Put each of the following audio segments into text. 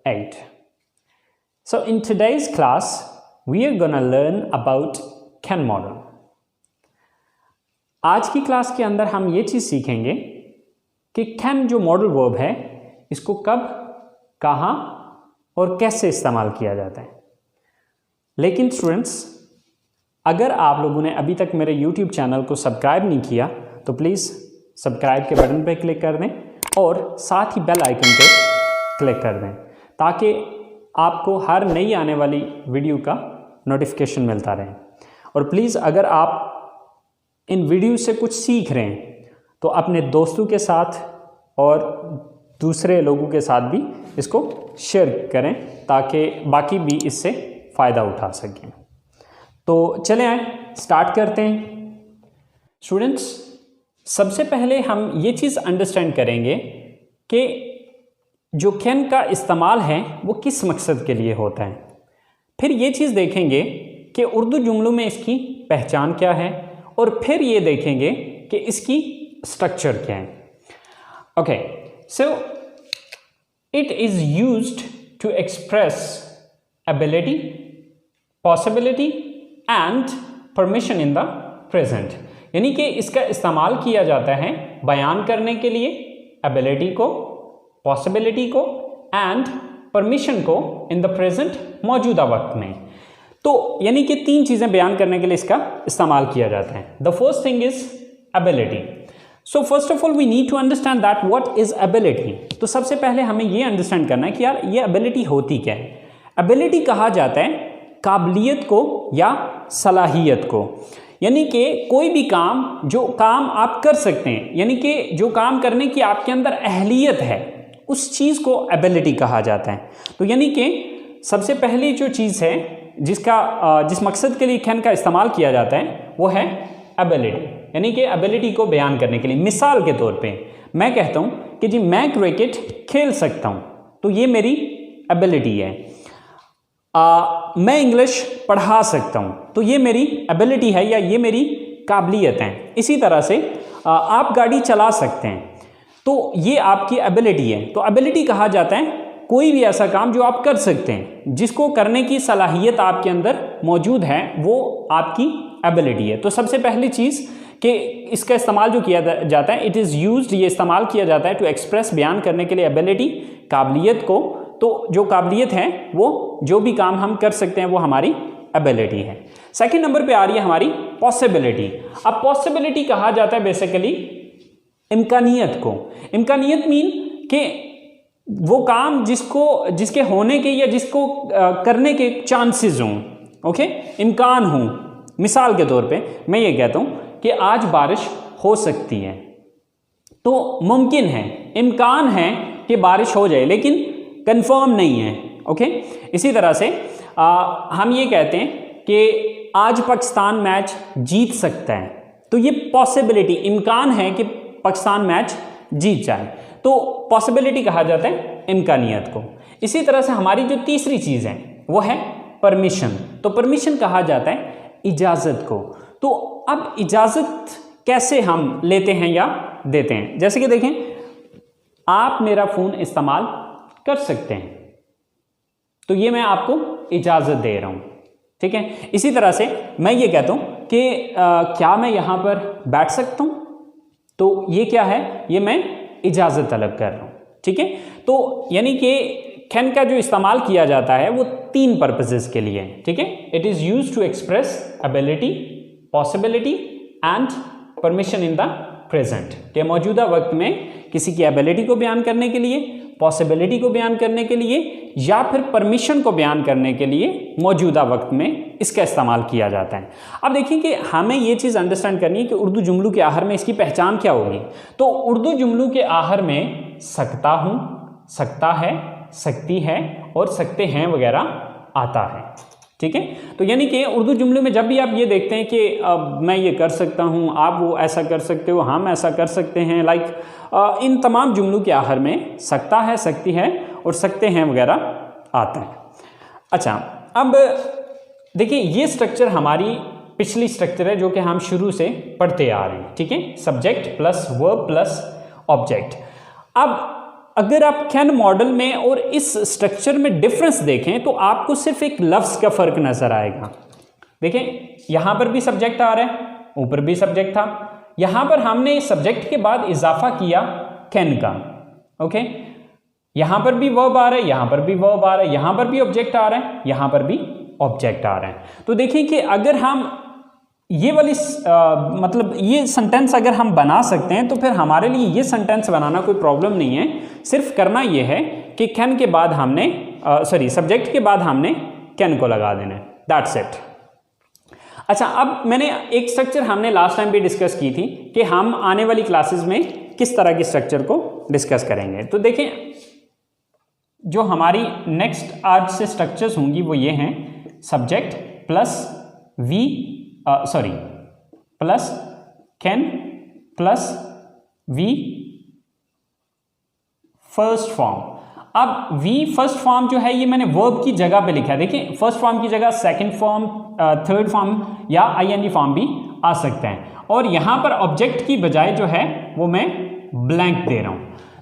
8. So in today's class, we are gonna learn about Ken model. आज की class के अंदर हम ये चीज़ सीखेंगे कि कैन जो मॉडल वर्ब है इसको कब, कहाँ और कैसे इस्तेमाल किया जाता है। लेकिन स्टूडेंट्स, अगर आप लोगों ने अभी तक मेरे YouTube चैनल को सब्सक्राइब नहीं किया तो प्लीज़ सब्सक्राइब के बटन पर क्लिक कर दें और साथ ही बेल आइकन पे क्लिक कर दें ताकि आपको हर नई आने वाली वीडियो का नोटिफिकेशन मिलता रहे। और प्लीज़ अगर आप इन वीडियो से कुछ सीख रहे हैं तो अपने दोस्तों के साथ और दूसरे लोगों के साथ भी इसको शेयर करें ताकि बाकी भी इससे फ़ायदा उठा सकें। तो चलें आए स्टार्ट करते हैं। स्टूडेंट्स, सबसे पहले हम ये चीज़ अंडरस्टैंड करेंगे कि जो कैन का इस्तेमाल है वो किस मकसद के लिए होता है। फिर ये चीज़ देखेंगे कि उर्दू जुमलों में इसकी पहचान क्या है और फिर ये देखेंगे कि इसकी स्ट्रक्चर क्या है। Okay, so it is used to express ability, possibility and permission in the present. यानी कि इसका इस्तेमाल किया जाता है बयान करने के लिए एबिलिटी को, पॉसिबिलिटी को एंड परमिशन को इन द प्रेजेंट, मौजूदा वक्त में। तो यानी कि तीन चीज़ें बयान करने के लिए इसका इस्तेमाल किया जाता है। The first thing is ability. So first of all we need to understand that what is ability. तो सबसे पहले हमें ये अंडरस्टैंड करना है कि यार ये एबिलिटी होती क्या है। एबिलिटी कहा जाता है काबिलियत को या सलाहियत को, यानी कि कोई भी काम, जो काम आप कर सकते हैं, यानी कि जो काम करने की आपके अंदर अहलियत है, उस चीज़ को एबिलिटी कहा जाता है। तो यानी कि सबसे पहली जो चीज़ है जिस मकसद के लिए कैन का इस्तेमाल किया जाता है वो है एबिलिटी, यानी कि एबिलिटी को बयान करने के लिए। मिसाल के तौर पे मैं कहता हूँ कि जी मैं क्रिकेट खेल सकता हूँ, तो ये मेरी एबिलिटी है। मैं इंग्लिश पढ़ा सकता हूँ, तो ये मेरी एबिलिटी है या ये मेरी काबिलियत है। इसी तरह से आप गाड़ी चला सकते हैं, तो ये आपकी एबिलिटी है। तो एबिलिटी कहा जाता है कोई भी ऐसा काम जो आप कर सकते हैं, जिसको करने की सलाहियत आपके अंदर मौजूद है, वो आपकी एबिलिटी है। तो सबसे पहली चीज़ कि इसका इस्तेमाल जो किया जाता है, इट इज़ यूज्ड, ये इस्तेमाल किया जाता है टू एक्सप्रेस, बयान करने के लिए एबिलिटी, काबिलियत को। तो जो काबिलियत है वो जो भी काम हम कर सकते हैं वो हमारी एबिलिटी है। सेकेंड नंबर पे आ रही है हमारी पॉसिबिलिटी। अब पॉसिबिलिटी कहा जाता है बेसिकली इम्कानियत को। इम्कानियत मीन कि वो काम जिसके होने के या जिसको करने के चांसेस हों, ओके, इम्कान हों। मिसाल के तौर पे मैं ये कहता हूँ कि आज बारिश हो सकती है, तो मुमकिन है, इम्कान है कि बारिश हो जाए, लेकिन कंफर्म नहीं है। ओके, इसी तरह से हम ये कहते हैं कि आज पाकिस्तान मैच जीत सकता है, तो ये पॉसिबिलिटी, इम्कान है कि पाकिस्तान मैच जीत जाए, तो पॉसिबिलिटी कहा जाता है इम्कानियत को। इसी तरह से हमारी जो तीसरी चीज़ है वो है परमिशन। तो परमिशन कहा जाता है इजाज़त को। तो अब इजाज़त कैसे हम लेते हैं या देते हैं, जैसे कि देखें, आप मेरा फ़ोन इस्तेमाल कर सकते हैं, तो ये मैं आपको इजाज़त दे रहा हूँ, ठीक है। इसी तरह से मैं ये कहता हूँ कि क्या मैं यहाँ पर बैठ सकता हूँ, तो ये क्या है, ये मैं इजाज़त तलब कर रहा हूँ, ठीक है। तो यानी कि कैन का जो इस्तेमाल किया जाता है वो तीन पर्पसेस के लिए है, ठीक है। It is used to express ability, possibility and permission in the present, के मौजूदा वक्त में किसी की एबिलिटी को बयान करने के लिए, पॉसिबिलिटी को बयान करने के लिए या फिर परमिशन को बयान करने के लिए मौजूदा वक्त में इसका इस्तेमाल किया जाता है। अब देखिए कि हमें ये चीज़ अंडरस्टैंड करनी है कि उर्दू जुमलों के आखिर में इसकी पहचान क्या होगी। तो उर्दू जुमलों के आखिर में सकता हूँ, सकता है, सकती है और सकते हैं वगैरह आता है, ठीक है। तो यानी कि उर्दू जुमलों में जब भी आप ये देखते हैं कि मैं ये कर सकता हूँ, आप वो ऐसा कर सकते हो, हम ऐसा कर सकते हैं, लाइक इन तमाम जुमलों के आखिर में सकता है, सकती है और सकते हैं वगैरह आता है। अच्छा, अब देखिए ये स्ट्रक्चर हमारी पिछली स्ट्रक्चर है जो कि हम शुरू से पढ़ते आ रहे हैं, ठीक है। Subject plus verb plus object. अब अगर आप कैन मॉडल में और इस स्ट्रक्चर में डिफरेंस देखें तो आपको सिर्फ एक लफ्ज़ का फ़र्क नज़र आएगा। देखें यहाँ पर भी सब्जेक्ट आ रहा है, ऊपर भी सब्जेक्ट था, यहाँ पर हमने सब्जेक्ट के बाद इजाफा किया कैन का। ओके, यहाँ पर भी वर्ब आ रहा है, यहाँ पर भी वर्ब आ रहा है, यहाँ पर भी ऑब्जेक्ट आ रहा है, यहाँ पर भी ऑब्जेक्ट आ रहा है। तो देखिए कि अगर हम ये वाली मतलब ये सेंटेंस अगर हम बना सकते हैं तो फिर हमारे लिए ये सेंटेंस बनाना कोई प्रॉब्लम नहीं है। सिर्फ करना ये है कि कैन के बाद हमने सब्जेक्ट के बाद हमने कैन को लगा देना है, दैट्स इट। अच्छा, अब मैंने एक स्ट्रक्चर हमने लास्ट टाइम भी डिस्कस की थी कि हम आने वाली क्लासेस में किस तरह के स्ट्रक्चर को डिस्कस करेंगे। तो देखें, जो हमारी नेक्स्ट आज से स्ट्रक्चर्स होंगी वो ये हैं, subject plus plus can plus V first form. अब वी फर्स्ट फॉर्म जो है ये मैंने वर्ब की जगह पे लिखा है। देखिए, फर्स्ट फॉर्म की जगह सेकंड फॉर्म, थर्ड फॉर्म या आईएनजी फॉर्म भी आ सकते हैं, और यहां पर ऑब्जेक्ट की बजाय जो है वो मैं ब्लैंक दे रहा हूं।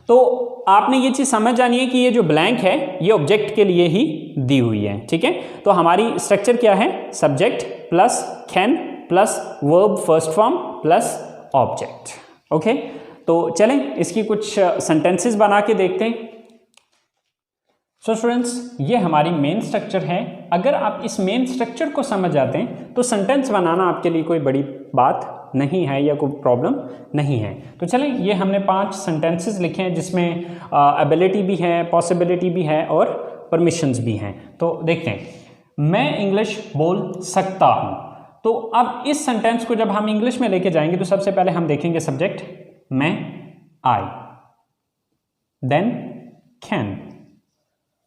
तो आपने ये चीज़ समझ जानी है कि ये जो ब्लैंक है ये ऑब्जेक्ट के लिए ही दी हुई है। ठीक है, तो हमारी स्ट्रक्चर क्या है, subject plus can plus verb first form plus object. Okay, तो चलें इसकी कुछ सेंटेंसेस बना के देखते हैं। सो स्टूडेंट्स, ये हमारी मेन स्ट्रक्चर है। अगर आप इस मेन स्ट्रक्चर को समझ जाते हैं तो सेंटेंस बनाना आपके लिए कोई बड़ी बात नहीं है या कोई प्रॉब्लम नहीं है। तो चलें, ये हमने 5 सेंटेंसेस लिखे हैं जिसमें एबिलिटी भी है, पॉसिबिलिटी भी है और परमिशंस भी हैं। तो देखते हैं, मैं इंग्लिश बोल सकता हूँ। तो अब इस सेंटेंस को जब हम इंग्लिश में लेके जाएंगे तो सबसे पहले हम देखेंगे सब्जेक्ट मैं, I, then can,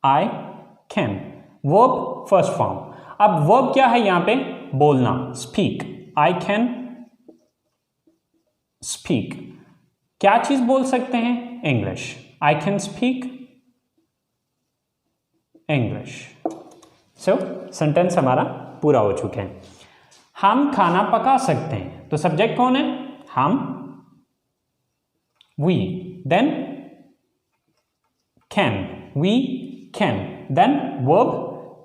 I can, verb first form. अब वर्ब क्या है यहाँ पे, बोलना, स्पीक, आई कैन स्पीक। क्या चीज बोल सकते हैं, English, I can speak English. So sentence हमारा पूरा हो चुका है। हम खाना पका सकते हैं, तो सब्जेक्ट कौन है, हम, we, then can, we can, then verb,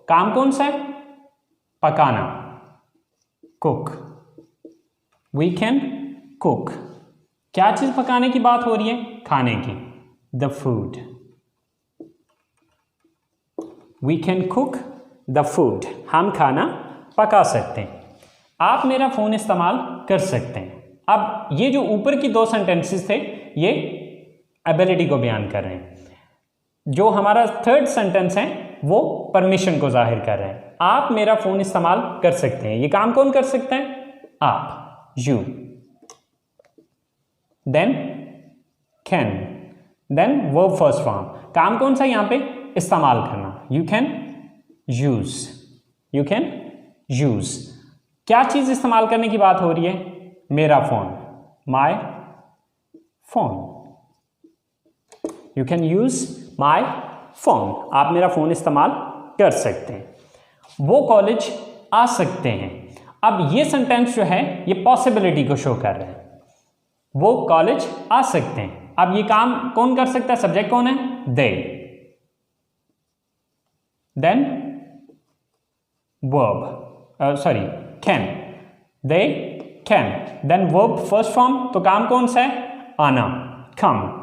काम कौन सा है, पकाना, कुक, वी कैन कुक। क्या चीज पकाने की बात हो रही है, खाने की, the food, we can cook the food, हम खाना पका सकते हैं। आप मेरा फोन इस्तेमाल कर सकते हैं। अब ये जो ऊपर की 2 सेंटेंसेस थे ये एबिलिटी को बयान कर रहे हैं। जो हमारा थर्ड सेंटेंस है वो परमिशन को जाहिर कर रहे हैं। आप मेरा फोन इस्तेमाल कर सकते हैं, ये काम कौन कर सकते हैं, आप, you, then can, then verb first form, काम कौन सा यहां पे, इस्तेमाल करना, you can use, you can use. क्या चीज इस्तेमाल करने की बात हो रही है, मेरा phone, my phone, you can use my phone, आप मेरा फोन इस्तेमाल कर सकते हैं। वो कॉलेज आ सकते हैं। अब ये सेंटेंस जो है ये पॉसिबिलिटी को शो कर रहे हैं, वो कॉलेज आ सकते हैं। अब ये काम कौन कर सकता है, सब्जेक्ट कौन है, they, then verb can, they can, then verb first form, तो काम कौन सा है, आना, कम,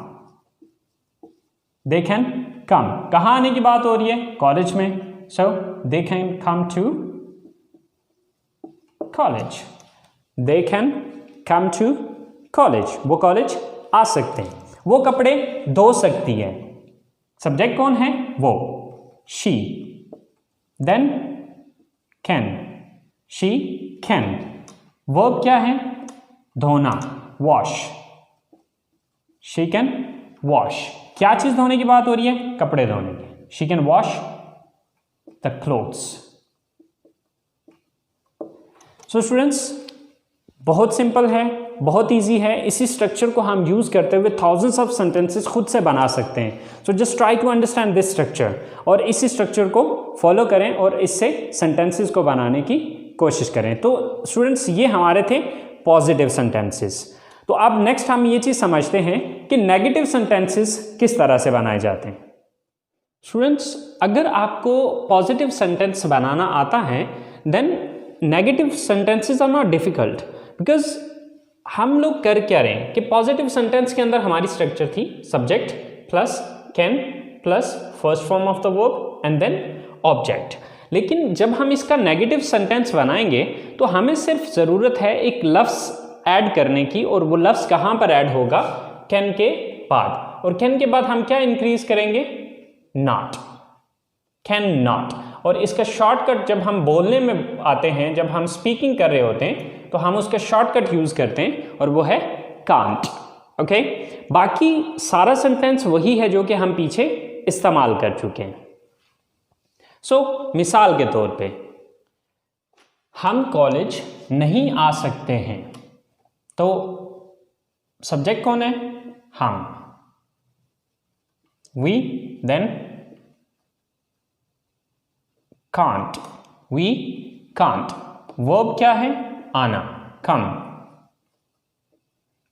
दे कैन कम। कहाँ आने की बात हो रही है, कॉलेज में, so they can come to college, they can come to college, वो कॉलेज आ सकते हैं। वो कपड़े धो सकती है, सब्जेक्ट कौन है, वो, she, then can, she can, verb क्या है, धोना, वॉश, शी कैन वॉश। क्या चीज धोने की बात हो रही है, कपड़े धोने की, she can wash the clothes. So students, बहुत सिंपल है, बहुत इजी है। इसी स्ट्रक्चर को हम यूज करते हुए थाउजेंड्स ऑफ सेंटेंसेस खुद से बना सकते हैं। So just try to understand this structure और इसी स्ट्रक्चर को फॉलो करें और इससे सेंटेंसेस को बनाने की कोशिश करें। तो स्टूडेंट्स, ये हमारे थे पॉजिटिव सेंटेंसेस। तो अब नेक्स्ट हम ये चीज़ समझते हैं कि नेगेटिव सेंटेंसेस किस तरह से बनाए जाते हैं। स्टूडेंट्स, अगर आपको पॉजिटिव सेंटेंस बनाना आता है then negative sentences are not difficult, because हम लोग कर क्या रहे हैं कि पॉजिटिव सेंटेंस के अंदर हमारी स्ट्रक्चर थी subject plus can plus first form of the verb and then object. लेकिन जब हम इसका नेगेटिव सेंटेंस बनाएंगे तो हमें सिर्फ ज़रूरत है एक लफ्ज़ ऐड करने की, और वो लफ्ज़ कहाँ पर ऐड होगा? कैन के बाद। और कैन के बाद हम क्या इंक्रीज करेंगे? Not, can not. और इसका शॉर्टकट जब हम बोलने में आते हैं, जब हम स्पीकिंग कर रहे होते हैं, तो हम उसका शॉर्टकट यूज करते हैं और वो है कांट। ओके, बाकी सारा सेंटेंस वही है जो कि हम पीछे इस्तेमाल कर चुके हैं। सो मिसाल के तौर पे हम कॉलेज नहीं आ सकते हैं, तो सब्जेक्ट कौन है? हम, we, then can't, we can't. वर्ब क्या है? आना, come,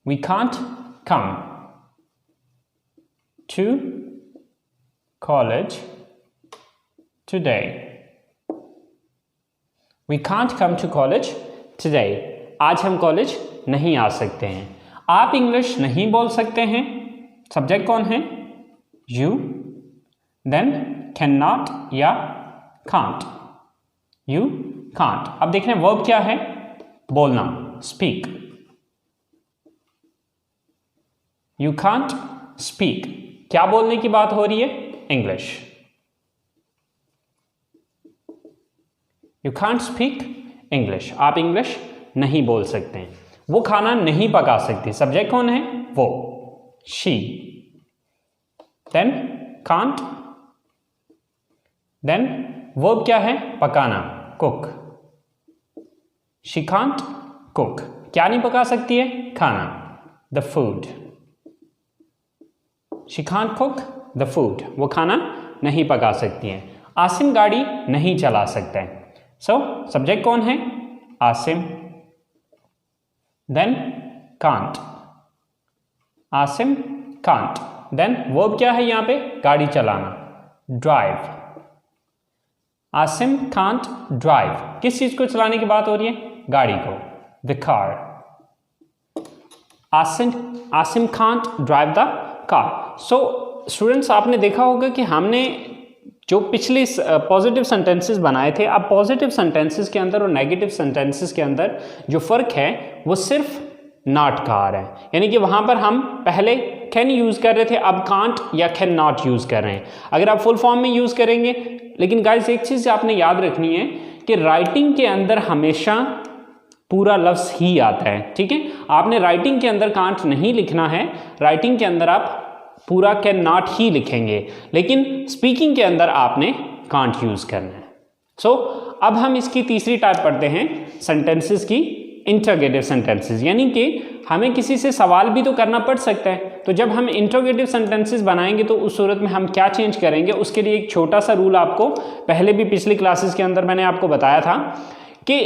we can't come to college today, we can't come to college today. आज हम कॉलेज नहीं आ सकते हैं। आप इंग्लिश नहीं बोल सकते हैं, सब्जेक्ट कौन है? यू, देन कैन नॉट या कांट, यू कांट। अब देख रहे हैं वर्ब क्या है? बोलना, स्पीक, यू कांट स्पीक। क्या बोलने की बात हो रही है? English. You can't speak English, आप इंग्लिश नहीं बोल सकते हैं। वो खाना नहीं पका सकती, सब्जेक्ट कौन है? वो, she, then can't, then verb क्या है? पकाना, कुक, शी कांट कुक। क्या नहीं पका सकती है? खाना, the food, she can't cook the food. वो खाना नहीं पका सकती है। आसिम गाड़ी नहीं चला सकता है, सो सब्जेक्ट कौन है? Asim, then can't, Asim can't. Then verb क्या है यहाँ पे? गाड़ी चलाना, ड्राइव, आसिम कांट ड्राइव। किस चीज को चलाने की बात हो रही है? गाड़ी को, the car. Asim can't drive the car. So students, आपने देखा होगा कि हमने जो पिछले पॉजिटिव सेंटेंसेस बनाए थे, अब पॉजिटिव सेंटेंसेस के अंदर और नेगेटिव सेंटेंसेस के अंदर जो फर्क है वो सिर्फ नॉट का आ रहा है। यानी कि वहां पर हम पहले कैन यूज कर रहे थे, अब कांट या कैन नॉट यूज कर रहे हैं। अगर आप फुल फॉर्म में यूज करेंगे, लेकिन गाइस एक चीज आपने याद रखनी है कि राइटिंग के अंदर हमेशा पूरा लफ्ज ही आता है। ठीक है, आपने राइटिंग के अंदर कांट नहीं लिखना है, राइटिंग के अंदर आप पूरा कैन नॉट ही लिखेंगे, लेकिन स्पीकिंग के अंदर आपने कांट यूज करना है। सो अब हम इसकी तीसरी टाइप पढ़ते हैं सेंटेंसेस की, इंटरोगेटिव सेंटेंसेस। यानी कि हमें किसी से सवाल भी तो करना पड़ सकता है, तो जब हम इंटरोगेटिव सेंटेंसेस बनाएंगे तो उस सूरत में हम क्या चेंज करेंगे, उसके लिए एक छोटा सा रूल आपको पहले भी पिछली क्लासेस के अंदर मैंने आपको बताया था कि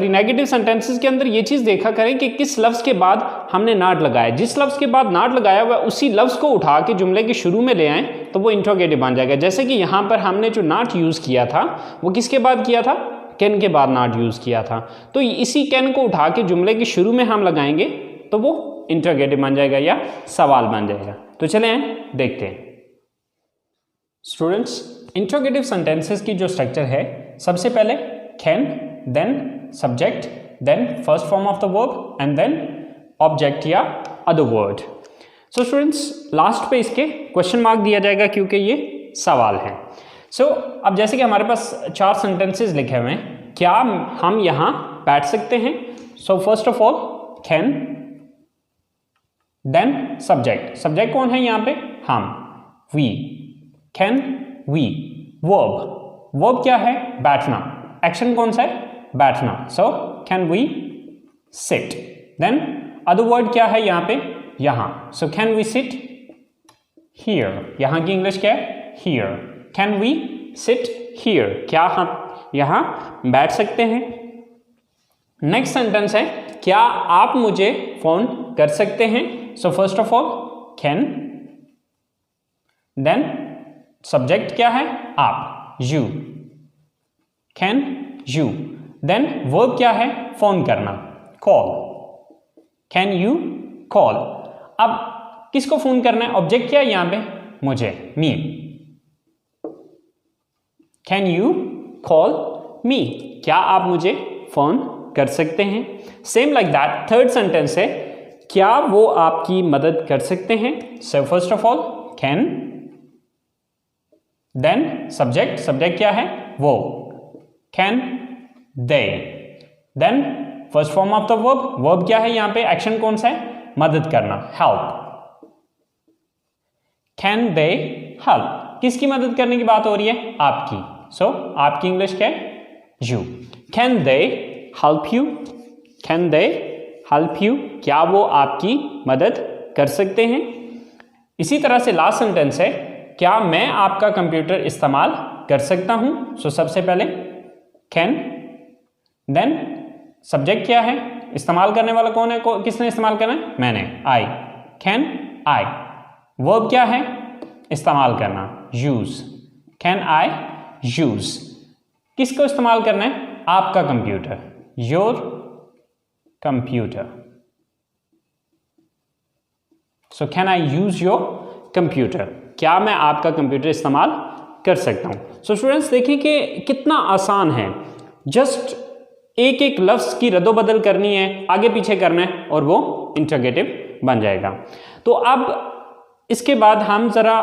नेगेटिव सेंटेंसेस के अंदर ये चीज़ देखा करें कि किस लफ्ज़ के बाद हमने नॉट लगाया। जिस लफ्ज़ के बाद नॉट लगाया हुआ उसी लफ्ज़ को उठा के जुमले के शुरू में ले आएँ तो वो इंटरोगेटिव बन जाएगा। जैसे कि यहाँ पर हमने जो नॉट यूज़ किया था वो किसके बाद किया था? कैन के बाद नॉट यूज़ किया था। तो इसी कैन को उठा के जुमले के शुरू में हम लगाएंगे तो वो इंटरोगेटिव बन जाएगा या सवाल बन जाएगा। तो चलें देखते हैं स्टूडेंट्स, इंटरोगेटिव सेंटेंसेस की जो स्ट्रक्चर है, सबसे पहले can, then subject, then first form of the verb and then object या other word. So students, last पे इसके क्वेश्चन मार्क दिया जाएगा क्योंकि ये सवाल है। सो अब जैसे कि हमारे पास 4 सेंटेंसेस लिखे हुए हैं, क्या हम यहाँ बैठ सकते हैं? So first of all can, then subject, subject कौन है यहाँ पे? हम, we, can we. Verb, verb क्या है? बैठना, एक्शन कौन सा है? बैठना, so can we sit. Then other word क्या है यहाँ पे? यहाँ, so can we sit here. यहाँ की इंग्लिश क्या है? Here. Can we sit here, क्या हम यहाँ बैठ सकते हैं? नेक्स्ट सेंटेंस है क्या आप मुझे फोन कर सकते हैं। So first of all can, then subject क्या है आप, you, can you, then verb क्या है फोन करना, कॉल, कैन यू कॉल। अब किसको फोन करना है, ऑब्जेक्ट क्या है यहां पे, मुझे, me, can you call me, क्या आप मुझे फोन कर सकते हैं। Same like that third sentence है क्या वो आपकी मदद कर सकते हैं। So first of all can, then subject, subject क्या है वो, can they, then first form of the verb, verb क्या है यहां पे, एक्शन कौन सा है, मदद करना, हेल्प, कैन दे हेल्प, किसकी मदद करने की बात हो रही है, आपकी। सो आपकी इंग्लिश क्या है, you, can they help you, can they help you, क्या वो आपकी मदद कर सकते हैं। इसी तरह से लास्ट सेंटेंस है क्या मैं आपका कंप्यूटर इस्तेमाल कर सकता हूं। सो सबसे पहले कैन, देन सब्जेक्ट क्या है, इस्तेमाल करने वाला कौन है, किसने इस्तेमाल करना है, मैंने, आई, कैन आई, वर्ब क्या है, इस्तेमाल करना, यूज, कैन आई यूज, किसको इस्तेमाल करना है, आपका computer, your computer. So can I use your computer, क्या मैं आपका कंप्यूटर इस्तेमाल कर सकता हूं। सो स्टूडेंट्स देखें कि कितना आसान है, जस्ट एक एक लफ्ज की रद्दोबदल करनी है, आगे पीछे करना है और वो इंटरोगेटिव बन जाएगा। तो अब इसके बाद हम जरा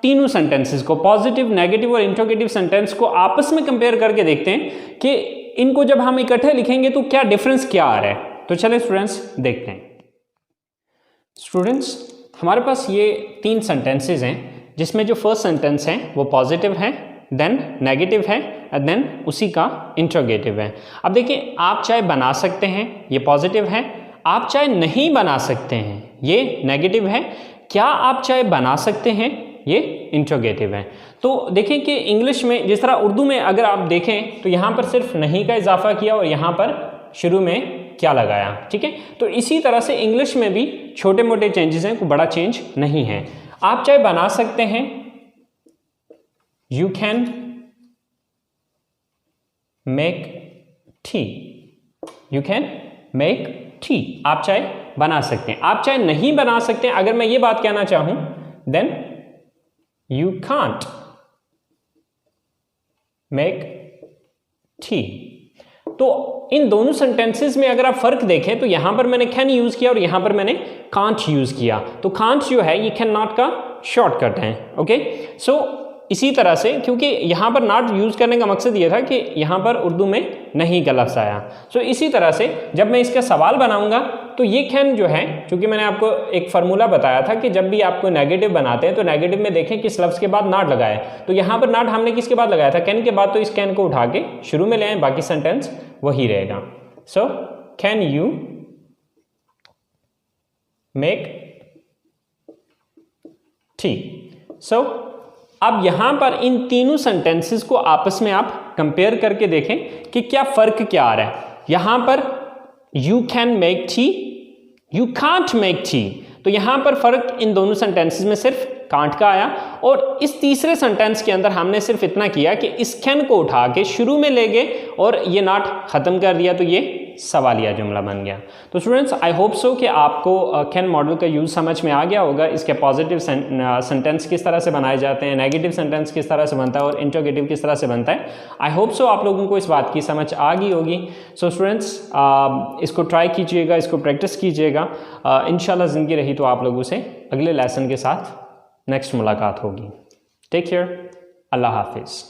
तीनों सेंटेंसेस को, पॉजिटिव, नेगेटिव और इंटरोगेटिव सेंटेंस को आपस में कंपेयर करके देखते हैं कि इनको जब हम इकट्ठे लिखेंगे तो क्या डिफरेंस क्या आ रहा है। तो चलिए स्टूडेंट्स देखते हैं। स्टूडेंट्स हमारे पास ये तीन सेंटेंसेस हैं जिसमें जो फर्स्ट सेंटेंस है वो पॉजिटिव है, देन नेगेटिव है एंड देन उसी का इंटरोगेटिव है। अब देखिए आप चाहे बना सकते हैं, ये पॉजिटिव है, आप चाहे नहीं बना सकते हैं, ये नेगेटिव है, क्या आप चाहे बना सकते हैं, ये इंटरोगेटिव है। तो देखें कि इंग्लिश में जिस तरह उर्दू में अगर आप देखें तो यहाँ पर सिर्फ नहीं का इजाफा किया और यहाँ पर शुरू में क्या लगाया, ठीक है। तो इसी तरह से इंग्लिश में भी छोटे मोटे चेंजेस हैं, कोई बड़ा चेंज नहीं है। आप चाहे बना सकते हैं, you can make tea, you can make tea, आप चाहे बना सकते हैं। आप चाहे नहीं बना सकते हैं, अगर मैं ये बात कहना चाहूं then you can't make tea। तो इन दोनों सेंटेंसेस में अगर आप फर्क देखें तो यहां पर मैंने कैन यूज किया और यहां पर मैंने कांट यूज किया। तो कांट जो है ये कैन नॉट का शॉर्टकट है, ओके। सो इसी तरह से क्योंकि यहाँ पर नॉट यूज करने का मकसद ये था कि यहाँ पर उर्दू में नहीं का लफ्ज़ आया। सो इसी तरह से जब मैं इसका सवाल बनाऊंगा तो ये कैन जो है, क्योंकि मैंने आपको एक फार्मूला बताया था कि जब भी आपको नेगेटिव बनाते हैं तो नेगेटिव में देखें किस लफ्ज़ के बाद नॉट लगाए। तो यहाँ पर नॉट हमने किसके बाद लगाया था, कैन के बाद। तो इस कैन को उठा के शुरू में ले आए, बाकी सेंटेंस वही रहेगा। So can you make tea. So अब यहां पर इन तीनों सेंटेंसेस को आपस में आप कंपेयर करके देखें कि क्या फर्क क्या आ रहा है। यहां पर you can make tea, you can't make tea, तो यहां पर फर्क इन दोनों सेंटेंसेस में सिर्फ कांट का आया। और इस तीसरे सेंटेंस के अंदर हमने सिर्फ इतना किया कि इस कैन को उठा के शुरू में ले गए और ये नॉट खत्म कर दिया, तो ये सवालिया जुमला बन गया। तो स्टूडेंट्स आई होप सो कि आपको कैन मॉडल का यूज़ समझ में आ गया होगा। इसके पॉजिटिव सेंटेंस किस तरह से बनाए जाते हैं, नेगेटिव सेंटेंस किस तरह से बनता है और इंटरोगेटिव किस तरह से बनता है। आई होप सो आप लोगों को इस बात की समझ आ गई होगी। सो स्टूडेंट्स इसको ट्राई कीजिएगा, इसको प्रैक्टिस कीजिएगा। इंशाल्लाह ज़िंदगी रही तो आप लोगों से अगले लेसन के साथ नेक्स्ट मुलाकात होगी। टेक केयर, अल्लाह हाफिज़।